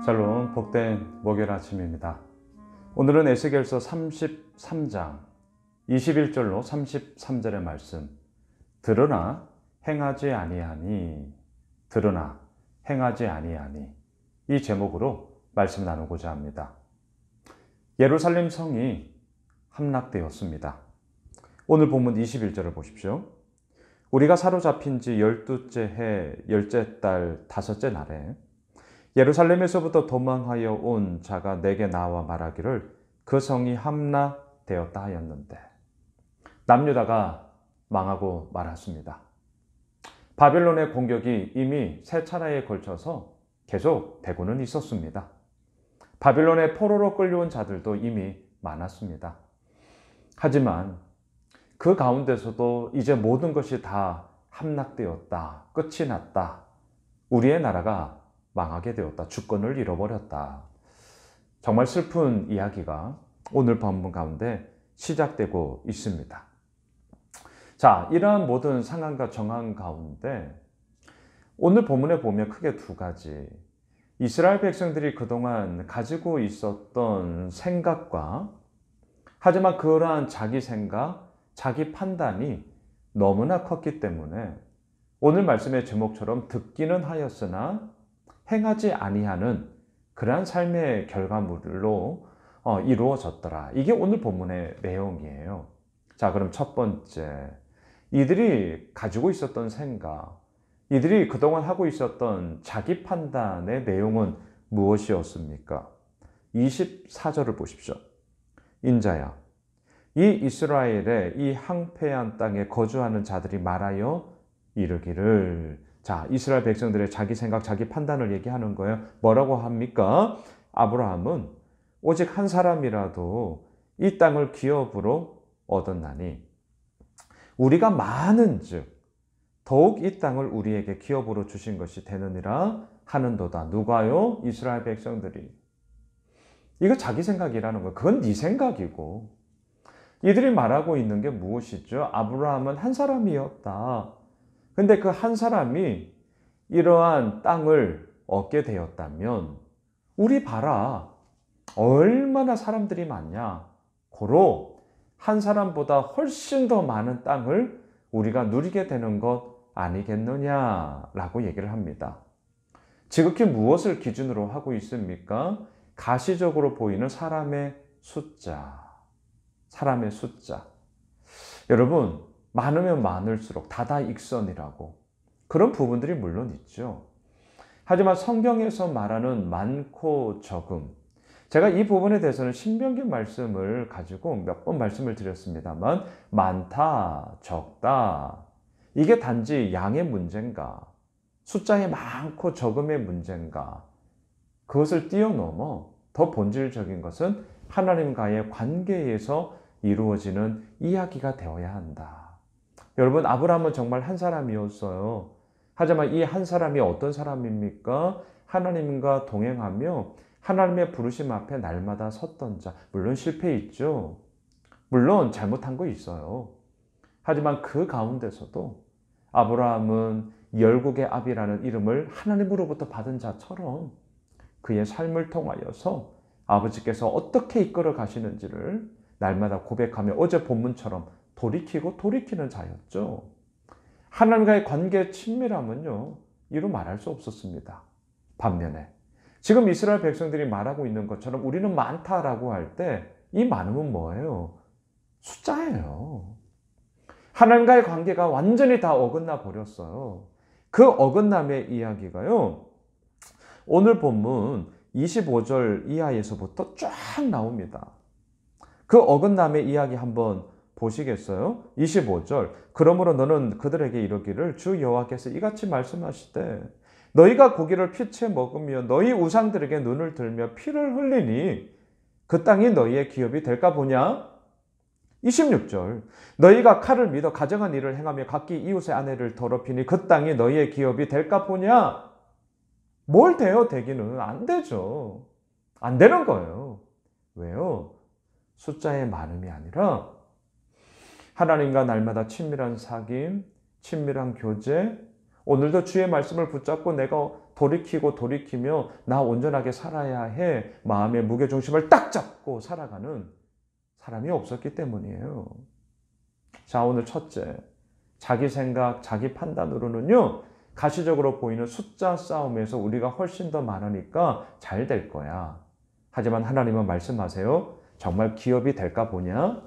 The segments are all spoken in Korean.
샬롬, 복된 목요일 아침입니다. 오늘은 에스겔서 33장 21절로 33절의 말씀, 들으나 행하지 아니하니, 들으나 행하지 아니하니, 이 제목으로 말씀 나누고자 합니다. 예루살렘 성이 함락되었습니다. 오늘 본문 21절을 보십시오. 우리가 사로잡힌 지 12째 해 10째 달 5째 날에 예루살렘에서부터 도망하여 온 자가 내게 나와 말하기를 그 성이 함락되었다 하였는데, 남유다가 망하고 말았습니다. 바벨론의 공격이 이미 세 차례에 걸쳐서 계속 되고는 있었습니다. 바벨론의 포로로 끌려온 자들도 이미 많았습니다. 하지만 그 가운데서도 이제 모든 것이 다 함락되었다, 끝이 났다, 우리의 나라가 망하게 되었다, 주권을 잃어버렸다. 정말 슬픈 이야기가 오늘 본문 가운데 시작되고 있습니다. 자, 이러한 모든 상황과 정황 가운데 오늘 본문에 보면 크게 두 가지, 이스라엘 백성들이 그동안 가지고 있었던 생각과, 하지만 그러한 자기 생각, 자기 판단이 너무나 컸기 때문에 오늘 말씀의 제목처럼 듣기는 하였으나 행하지 아니하는 그러한 삶의 결과물로 이루어졌더라. 이게 오늘 본문의 내용이에요. 자, 그럼 첫 번째, 이들이 가지고 있었던 생각, 이들이 그동안 하고 있었던 자기 판단의 내용은 무엇이었습니까? 24절을 보십시오. 인자야, 이 이스라엘의 이 황폐한 땅에 거주하는 자들이 말하여 이르기를. 자, 이스라엘 백성들의 자기 생각, 자기 판단을 얘기하는 거예요. 뭐라고 합니까? 아브라함은 오직 한 사람이라도 이 땅을 기업으로 얻었나니 우리가 많은즉 더욱 이 땅을 우리에게 기업으로 주신 것이 되느니라 하는도다. 누가요? 이스라엘 백성들이. 이거 자기 생각이라는 거예요. 그건 네 생각이고, 이들이 말하고 있는 게 무엇이죠? 아브라함은 한 사람이었다. 근데 그 한 사람이 이러한 땅을 얻게 되었다면 우리 봐라, 얼마나 사람들이 많냐. 고로 한 사람보다 훨씬 더 많은 땅을 우리가 누리게 되는 것 아니겠느냐라고 얘기를 합니다. 지극히 무엇을 기준으로 하고 있습니까? 가시적으로 보이는 사람의 숫자. 사람의 숫자. 여러분, 많으면 많을수록 다다익선이라고 그런 부분들이 물론 있죠. 하지만 성경에서 말하는 많고 적음, 제가 이 부분에 대해서는 신명기 말씀을 가지고 몇 번 말씀을 드렸습니다만, 많다, 적다, 이게 단지 양의 문제인가, 숫자의 많고 적음의 문제인가, 그것을 뛰어넘어 더 본질적인 것은 하나님과의 관계에서 이루어지는 이야기가 되어야 한다. 여러분, 아브라함은 정말 한 사람이었어요. 하지만 이 한 사람이 어떤 사람입니까? 하나님과 동행하며 하나님의 부르심 앞에 날마다 섰던 자. 물론 실패했죠. 물론 잘못한 거 있어요. 하지만 그 가운데서도 아브라함은 열국의 아비라는 이름을 하나님으로부터 받은 자처럼 그의 삶을 통하여서 아버지께서 어떻게 이끌어 가시는지를 날마다 고백하며 어제 본문처럼 돌이키고 돌이키는 자였죠. 하나님과의 관계의 친밀함은요, 이루 말할 수 없었습니다. 반면에 지금 이스라엘 백성들이 말하고 있는 것처럼 우리는 많다라고 할 때 이 많음은 뭐예요? 숫자예요. 하나님과의 관계가 완전히 다 어긋나 버렸어요. 그 어긋남의 이야기가요, 오늘 본문 25절 이하에서부터 쫙 나옵니다. 그 어긋남의 이야기 한번 보시겠어요? 25절. 그러므로 너는 그들에게 이르기를 주 여호와께서 이같이 말씀하시되 너희가 고기를 피채 먹으며 너희 우상들에게 눈을 들며 피를 흘리니 그 땅이 너희의 기업이 될까 보냐? 26절. 너희가 칼을 믿어 가정한 일을 행하며 각기 이웃의 아내를 더럽히니 그 땅이 너희의 기업이 될까 보냐? 뭘 돼요? 되기는 안 되죠. 안 되는 거예요. 왜요? 숫자의 많음이 아니라 하나님과 날마다 친밀한 사귐, 친밀한 교제, 오늘도 주의 말씀을 붙잡고 내가 돌이키며 나 온전하게 살아야 해 마음의 무게중심을 딱 잡고 살아가는 사람이 없었기 때문이에요. 자, 오늘 첫째, 자기 생각, 자기 판단으로는요, 가시적으로 보이는 숫자 싸움에서 우리가 훨씬 더 많으니까 잘 될 거야. 하지만 하나님은 말씀하세요. 정말 기업이 될까 보냐?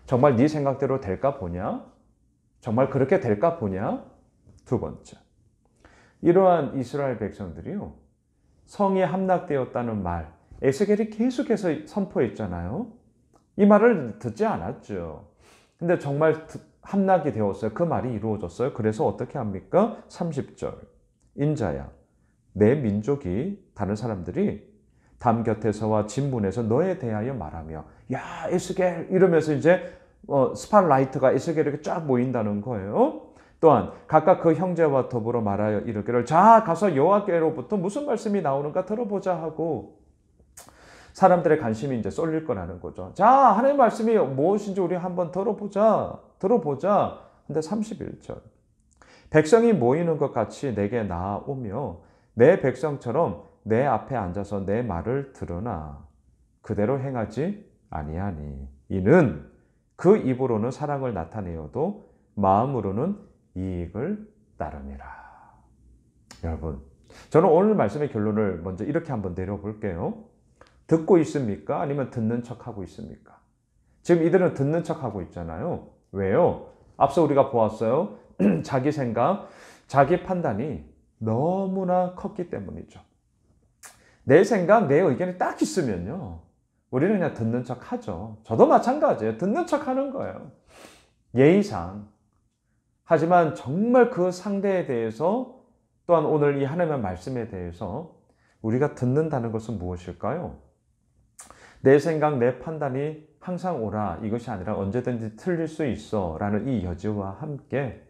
정말 네 생각대로 될까 보냐? 정말 그렇게 될까 보냐? 두 번째, 이러한 이스라엘 백성들이요, 성이 함락되었다는 말, 에스겔이 계속해서 선포했잖아요. 이 말을 듣지 않았죠. 근데 정말 함락이 되었어요. 그 말이 이루어졌어요. 그래서 어떻게 합니까? 30절. 인자야, 내 민족이, 다른 사람들이 담 곁에서와 진문에서 너에 대하여 말하며, 야, 에스겔 이러면서 이제 스팟라이트가 에스겔에게 쫙 모인다는 거예요. 또한 각각 그 형제와 더불어 말하여 이르기를, 자, 가서 여호와께로부터 무슨 말씀이 나오는가 들어보자 하고, 사람들의 관심이 이제 쏠릴 거라는 거죠. 자, 하나님의 말씀이 무엇인지 우리 한번 들어보자. 근데 31절. 백성이 모이는 것 같이 내게 나아오며 내 백성처럼 내 앞에 앉아서 내 말을 들으나 그대로 행하지 아니하니 이는 그 입으로는 사랑을 나타내어도 마음으로는 이익을 따름이라. 여러분, 저는 오늘 말씀의 결론을 먼저 이렇게 한번 내려볼게요. 듣고 있습니까? 아니면 듣는 척하고 있습니까? 지금 이들은 듣는 척하고 있잖아요. 왜요? 앞서 우리가 보았어요. 자기 생각, 자기 판단이 너무나 컸기 때문이죠. 내 생각, 내 의견이 딱 있으면요, 우리는 그냥 듣는 척 하죠. 저도 마찬가지예요. 듣는 척 하는 거예요. 예의상. 하지만 정말 그 상대에 대해서, 또한 오늘 이 하나님의 말씀에 대해서 우리가 듣는다는 것은 무엇일까요? 내 생각, 내 판단이 항상 옳아, 이것이 아니라 언제든지 틀릴 수 있어 라는 이 여지와 함께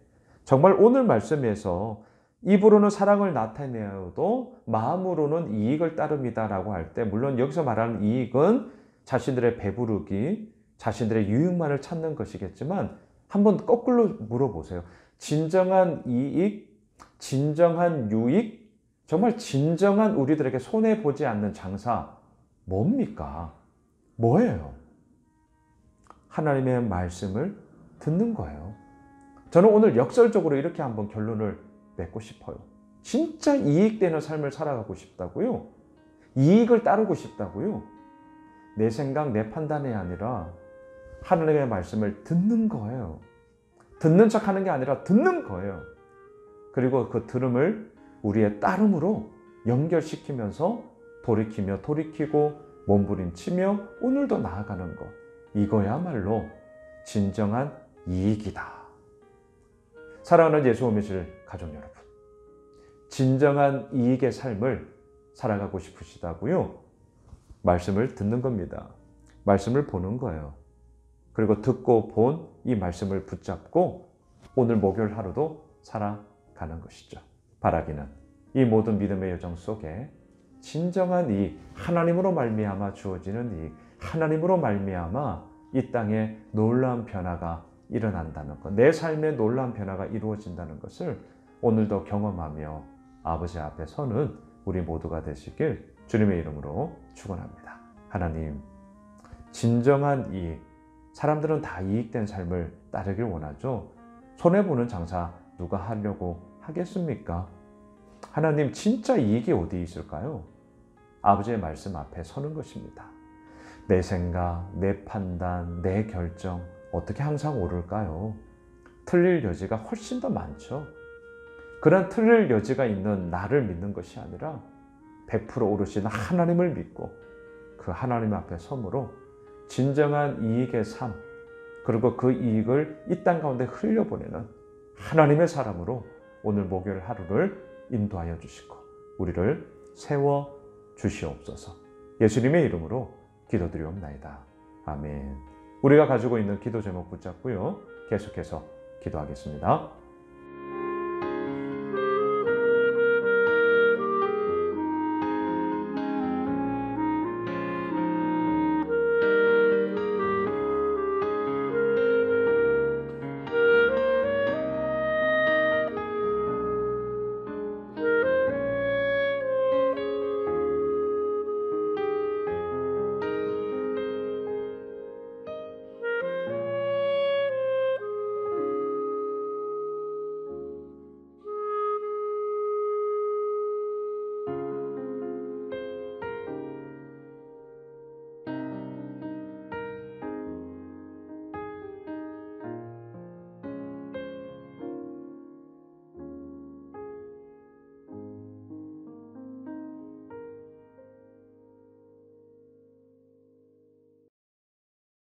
정말 오늘 말씀에서 입으로는 사랑을 나타내어도 마음으로는 이익을 따릅니다 라고 할 때, 물론 여기서 말하는 이익은 자신들의 배부르기, 자신들의 유익만을 찾는 것이겠지만 한번 거꾸로 물어보세요. 진정한 이익, 진정한 유익, 정말 진정한 우리들에게 손해보지 않는 장사 뭡니까? 뭐예요? 하나님의 말씀을 듣는 거예요. 저는 오늘 역설적으로 이렇게 한번 결론을 맺고 싶어요. 진짜 이익되는 삶을 살아가고 싶다고요? 이익을 따르고 싶다고요? 내 생각, 내 판단이 아니라 하나님의 말씀을 듣는 거예요. 듣는 척 하는 게 아니라 듣는 거예요. 그리고 그 들음을 우리의 따름으로 연결시키면서 돌이키고 몸부림치며 오늘도 나아가는 것, 이거야말로 진정한 이익이다. 사랑하는 예수 오미실 가족 여러분, 진정한 이익의 삶을 살아가고 싶으시다고요? 말씀을 듣는 겁니다. 말씀을 보는 거예요. 그리고 듣고 본 이 말씀을 붙잡고 오늘 목요일 하루도 살아가는 것이죠. 바라기는 이 모든 믿음의 여정 속에 진정한 이익, 하나님으로 말미암아 주어지는 이익, 하나님으로 말미암아 이 땅에 놀라운 변화가 일어난다는 것, 내 삶에 놀라운 변화가 이루어진다는 것을 오늘도 경험하며 아버지 앞에 서는 우리 모두가 되시길 주님의 이름으로 축원합니다. 하나님, 진정한 이익, 사람들은 다 이익된 삶을 따르길 원하죠. 손해보는 장사 누가 하려고 하겠습니까? 하나님, 진짜 이익이 어디 있을까요? 아버지의 말씀 앞에 서는 것입니다. 내 생각, 내 판단, 내 결정 어떻게 항상 옳을까요? 틀릴 여지가 훨씬 더 많죠. 그런 틀릴 여지가 있는 나를 믿는 것이 아니라 100% 오르신 하나님을 믿고 그 하나님 앞에 섬으로 진정한 이익의 삶, 그리고 그 이익을 이 땅 가운데 흘려보내는 하나님의 사람으로 오늘 목요일 하루를 인도하여 주시고 우리를 세워 주시옵소서. 예수님의 이름으로 기도드리옵나이다. 아멘. 우리가 가지고 있는 기도 제목 붙잡고요, 계속해서 기도하겠습니다.